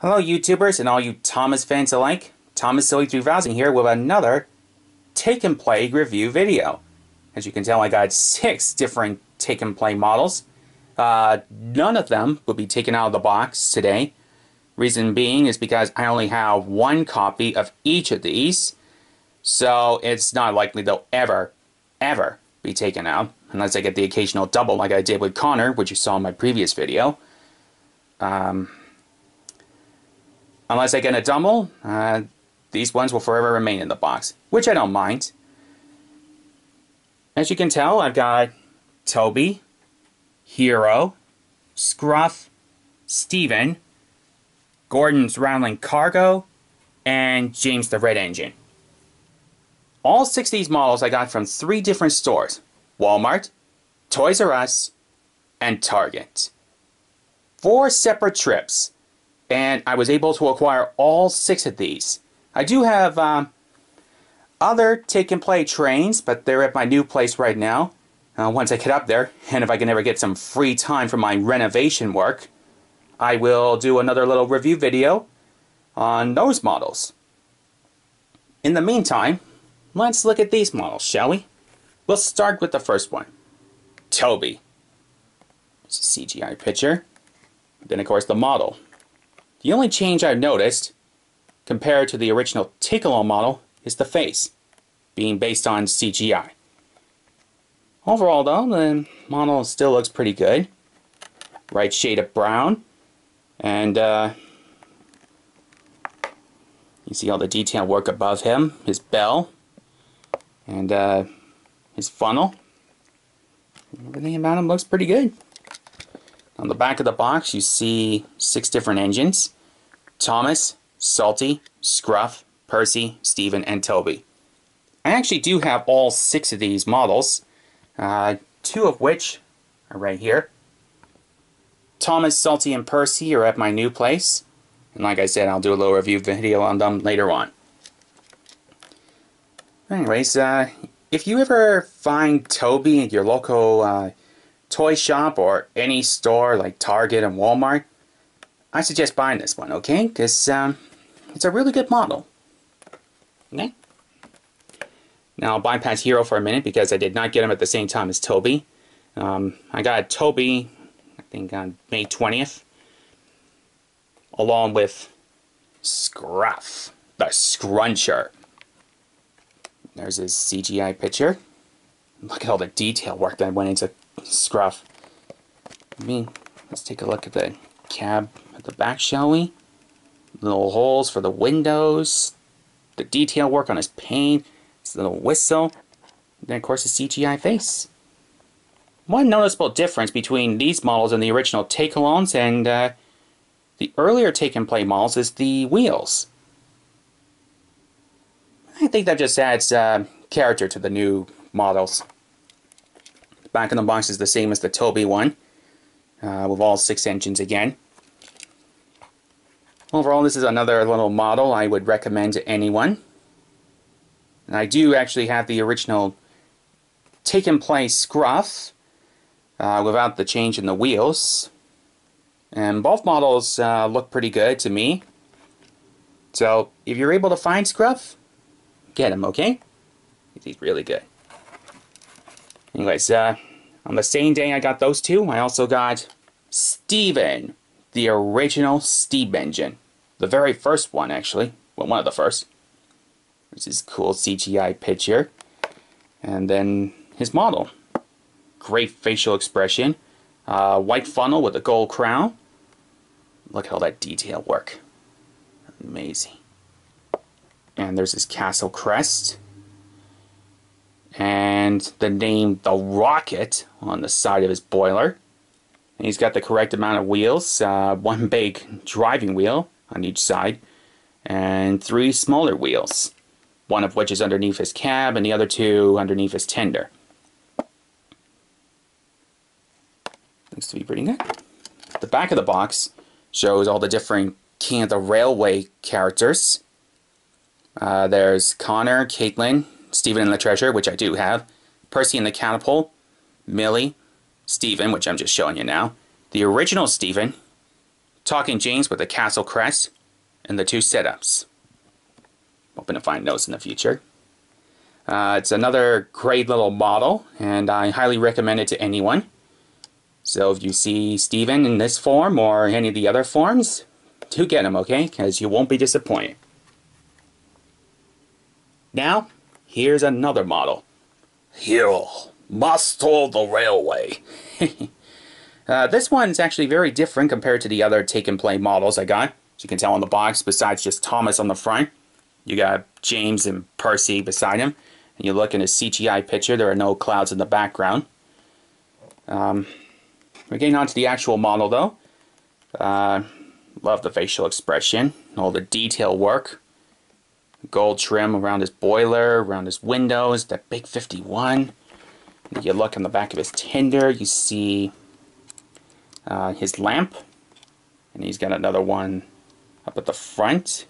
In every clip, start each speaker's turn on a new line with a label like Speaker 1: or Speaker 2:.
Speaker 1: Hello YouTubers and all you Thomas fans alike. ThomasZoey3000 here with another take and play review video. As you can tell, I got 6 different take and play models. None of them will be taken out of the box today. Reason being is because I only have 1 copy of each of these. So it's not likely they'll ever be taken out. Unless I get the occasional double like I did with Connor, which you saw in my previous video. Unless I get a double, these ones will forever remain in the box, which I don't mind. As you can tell, I've got Toby, Hero, Scruff, Steven, Gordon's Rattling Cargo, and James the Red Engine. All 6 of these models I got from 3 different stores: Walmart, Toys R Us, and Target. 4 separate trips. And I was able to acquire all 6 of these. I do have other take-and-play trains, but they're at my new place right now. Once I get up there, and if I can ever get some free time for my renovation work, I will do another little review video on those models. In the meantime, let's look at these models, shall we? We'll start with the first one, Toby. It's a CGI picture. Then, of course, the model. The only change I've noticed, compared to the original take-along model, is the face, being based on CGI. Overall, though, the model still looks pretty good. Right shade of brown, and you see all the detail work above him, his bell, and his funnel. Everything about him looks pretty good. On the back of the box, you see 6 different engines: Thomas, Salty, Scruff, Percy, Steven, and Toby. I actually do have all 6 of these models, 2 of which are right here. Thomas, Salty, and Percy are at my new place, and like I said, I'll do a little review video on them later on. Anyways, if you ever find Toby at your local toy shop or any store like Target and Walmart, I suggest buying this one, okay? Because it's a really good model. Okay? Now I'll bypass Hero for a minute because I did not get him at the same time as Toby. I got Toby, I think, on May 20th. Along with Scruff, the Scruncher. There's his CGI picture. Look at all the detail work that went into Scruff. Let's take a look at the cab at the back, shall we? Little holes for the windows, the detail work on his paint, his little whistle, and then of course his CGI face. One noticeable difference between these models and the original take-alongs and the earlier take-and-play models is the wheels. I think that just adds character to the new models. The back of the box is the same as the Toby one, with all 6 engines again. Overall, this is another little model I would recommend to anyone. And I do actually have the original take-and-play Scruff without the change in the wheels. And both models look pretty good to me. So, if you're able to find Scruff, get him, okay? He's really good. Anyways, on the same day I got those 2, I also got Steven, the original Steam Engine. The very first one, actually. Well, one of the first. This is cool CGI picture. And then his model. Great facial expression. White funnel with a gold crown. Look at all that detail work. Amazing. And there's his castle crest. And the name The Rocket on the side of his boiler. And he's got the correct amount of wheels. 1 big driving wheel on each side. And 3 smaller wheels. 1 of which is underneath his cab and the other 2 underneath his tender. Looks to be pretty good. The back of the box shows all the different King of the Railway characters. There's Connor, Caitlin, Steven and the Treasure, which I do have, Percy and the Catapult, Millie, Steven, which I'm just showing you now, the original Steven, Talking James with the Castle Crest, and the 2 sit-ups. Hoping to find those in the future. It's another great little model, and I highly recommend it to anyone. So if you see Steven in this form or any of the other forms, do get him, okay? Because you won't be disappointed. Now, here's another model. Hero, master of the railway. This one's actually very different compared to the other take-and-play models I got. As you can tell on the box, besides just Thomas on the front, you got James and Percy beside him. And you look in his CGI picture, there are no clouds in the background. We're getting on to the actual model, though. Love the facial expression, all the detail work. Gold trim around his boiler, around his windows, that big 51. You look on the back of his tender, you see his lamp. And he's got another one up at the front.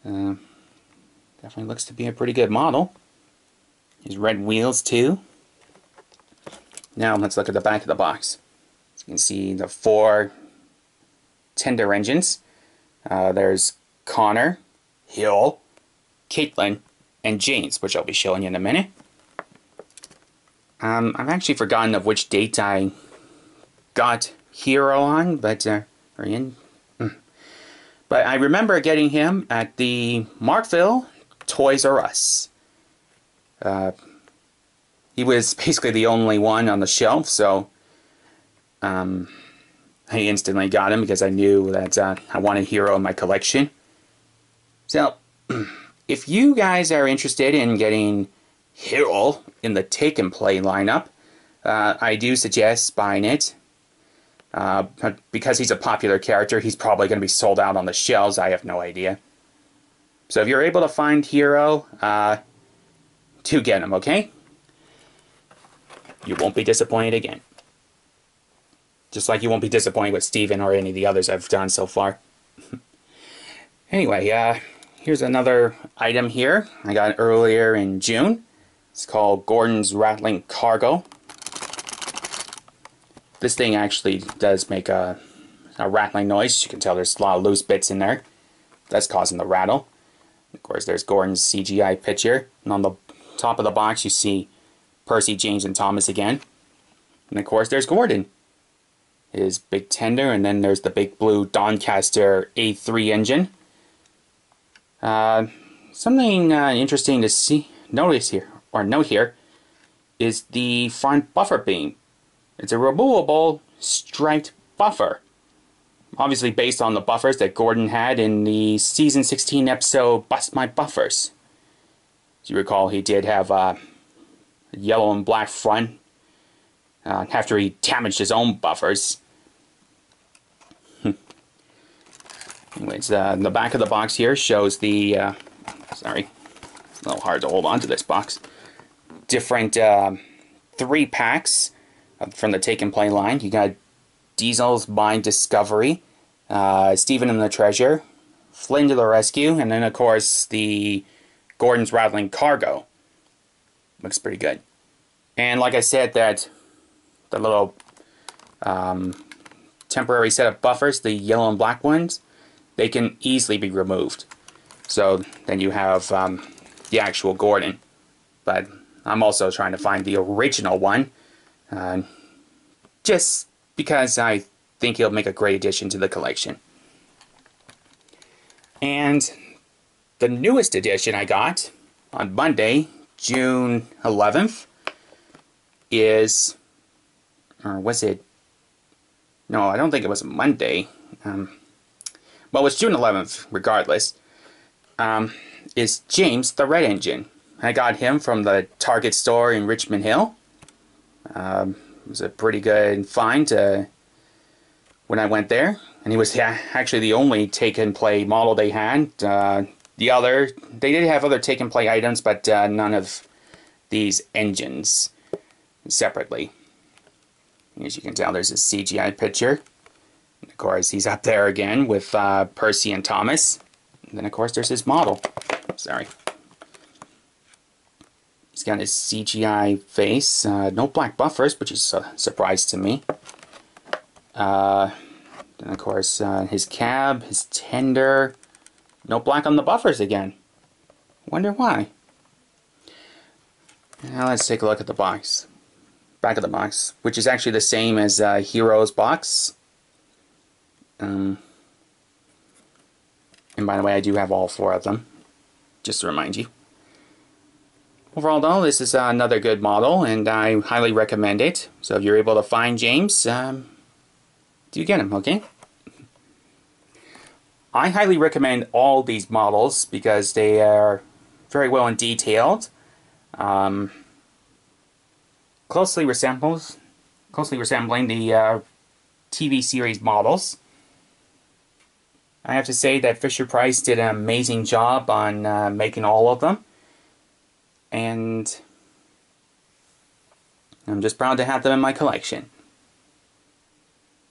Speaker 1: Definitely looks to be a pretty good model. His red wheels too. Now let's look at the back of the box. As you can see the 4 tender engines. There's Connor, Hill, Caitlin, and James, which I'll be showing you in a minute. I've actually forgotten of which date I got Hero on, but but I remember getting him at the Markville Toys R Us. He was basically the only one on the shelf, so I instantly got him because I knew that I wanted Hero in my collection. So, if you guys are interested in getting Hero in the take-and-play lineup, I do suggest buying it. Because he's a popular character, he's probably going to be sold out on the shelves. I have no idea. So if you're able to find Hero, do get him, okay? You won't be disappointed again. Just like you won't be disappointed with Steven or any of the others I've done so far. Anyway, here's another item here I got earlier in June. It's called Gordon's Rattling Cargo. This thing actually does make a rattling noise. You can tell there's a lot of loose bits in there. That's causing the rattle. Of course, there's Gordon's CGI picture. And on the top of the box, you see Percy, James, and Thomas again. And of course, there's Gordon. His big tender, and then there's the big blue Doncaster A3 engine. Something interesting to note here is the front buffer beam. It's a removable striped buffer. Obviously based on the buffers that Gordon had in the season 16 episode Bust My Buffers. As you recall, he did have a yellow and black front after he damaged his own buffers. Anyways, the back of the box here shows the, sorry, it's a little hard to hold on to this box. Different 3 packs from the Take and Play line. You got Diesel's Mine Discovery, Steven and the Treasure, Flynn to the Rescue, and then of course the Gordon's Rattling Cargo. Looks pretty good. And like I said, that the little temporary set of buffers, the yellow and black ones, they can easily be removed. So then you have the actual Gordon. But I'm also trying to find the original one. Just because I think he'll make a great addition to the collection. And the newest edition I got on Monday, June 11th, is, or was it, no, I don't think it was Monday, well, it's June 11th, regardless, is James the Red Engine. I got him from the Target store in Richmond Hill. It was a pretty good find when I went there, and he was actually the only take-and-play model they had. They did have other take-and-play items, but none of these engines separately. As you can tell, there's a CGI picture. And of course, he's up there again with Percy and Thomas. And then, of course, there's his model. Sorry. He's got his CGI face. No black buffers, which is a surprise to me. And of course, his cab, his tender. No black on the buffers again. Wonder why. Now let's take a look at the box. Back of the box, which is actually the same as Hero's box. And by the way, I do have all 4 of them, just to remind you. Overall though, this is another good model, and I highly recommend it. So if you're able to find James, do get him, okay? I highly recommend all these models because they are very well and detailed. Closely resembling the TV series models. I have to say that Fisher-Price did an amazing job on making all of them. And I'm just proud to have them in my collection.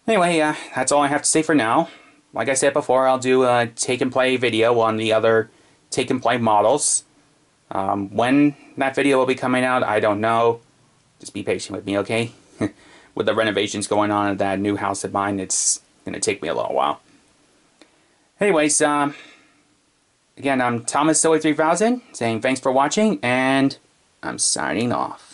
Speaker 1: Anyway, that's all I have to say for now. Like I said before, I'll do a take and play video on the other take and play models. When that video will be coming out, I don't know. Just be patient with me, okay? With the renovations going on at that new house of mine, it's going to take me a little while. Anyways, again, I'm ThomasZoey3000 saying thanks for watching, and I'm signing off.